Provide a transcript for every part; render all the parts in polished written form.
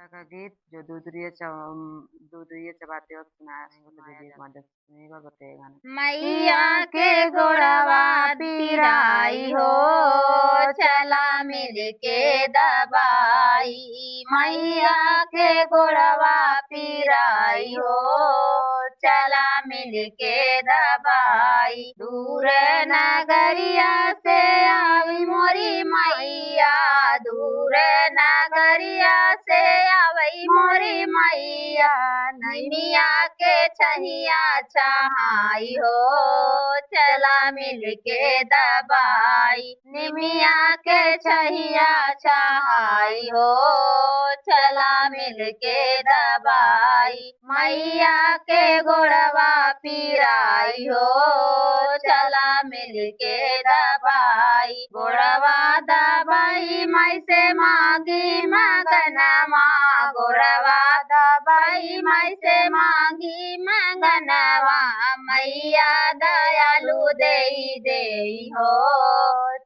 का गीत जो दूधरिया चबाते वक्त सुनाया उसको तो दीदी मदद सुनेगा बताएगा ना। मैया के गोड़वा पीराई हो, चला मिल के दबाई। मैया के गोड़वा पीराई हो, चला मिल के दबाई। दूर नगरिया से आई मोरी मैया, दूर नगरिया से आवई मोरी मैया। नैनिया के छहिया छहाई हो, चला मिल के दबाई। निमिया के छहिया छहाई हो, चला मिल के दबाई। मैया के गोड़वा पीराई हो, चला मिल के दबाई। गोड़वा दबाई मैं से मांगी मगनवा, गोड़वा दबाई मैं से मांगी मगनवा। मैया दयालु देई देई हो,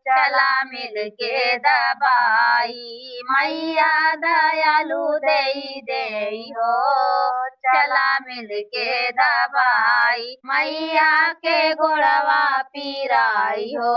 चला मिल के दबाई। मैया दयालु देई देई हो, चला मिल के दबाई। मैया के गोड़वा पीराई हो,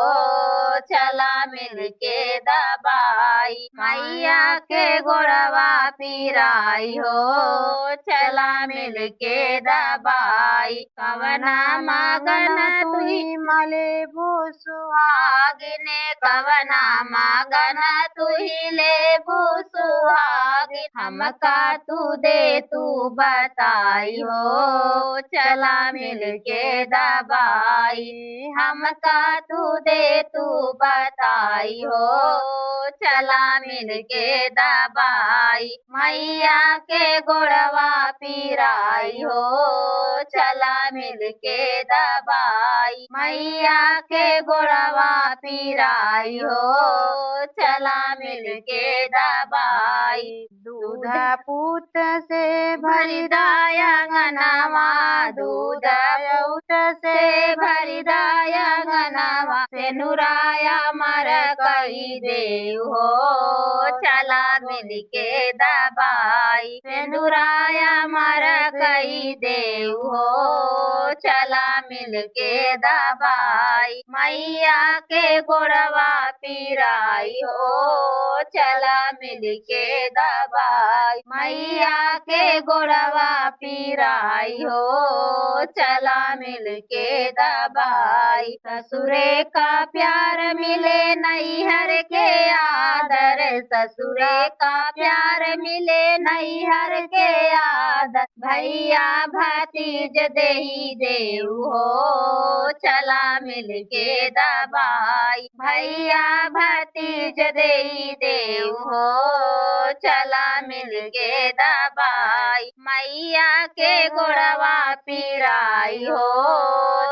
चला मिल के दबाई। मैया के गोड़वा पीराई हो, चला मिल के दबाई। कवना मगन तुही मले भू सुहागिने, कवना मगन तुही ले भू सुहागिन। हमका तू दे तू बताई हो, चला मिल के दबाई। हमका तू दे तू बताई हो, चला मिल के दबाई। मैया के गोड़वा पीराई हो, चला मिल के दबाई। मैया के गोड़वा पीराई हो, चला मिल के दबाई। दूध पूत से भरी दाया गनवा, दूध पूत से भरी दाया गनवा। से नुराया मर कई देव हो, चला मिल के दबाई। से नुराया मर कई देव हो, चला मिल के दबाई। मैया के गोड़वा पीराई हो, चला मिल के दबाई। मैया के गोड़वा पीराई हो, चला मिल के दबाई। ससुरे का प्यार मिले नैहर के आदर, ससुरे का प्यार मिले नैहर के आदर। भैया भतीज देही देव हो, चला मिल के दबाई। भैया भतीज देही देव हो, चला मिल के दबाई। मैया के गोड़वा पीराई हो,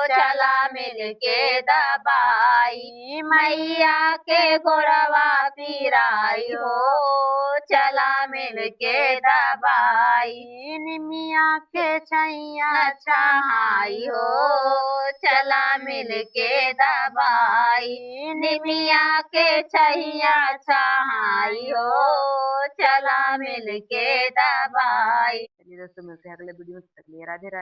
चला मिल के दबाई। मैया के गोड़वा पीराई हो, चला मिल के दबाई। निमिया के छैया छहाई हो, चला मिल के दबाई। निमिया के छैया छहाई हो, चला मिल के दबाई। चलिए दोस्तों, मिलते हैं अगले वीडियो में, तब तक के लिए राधे राधे।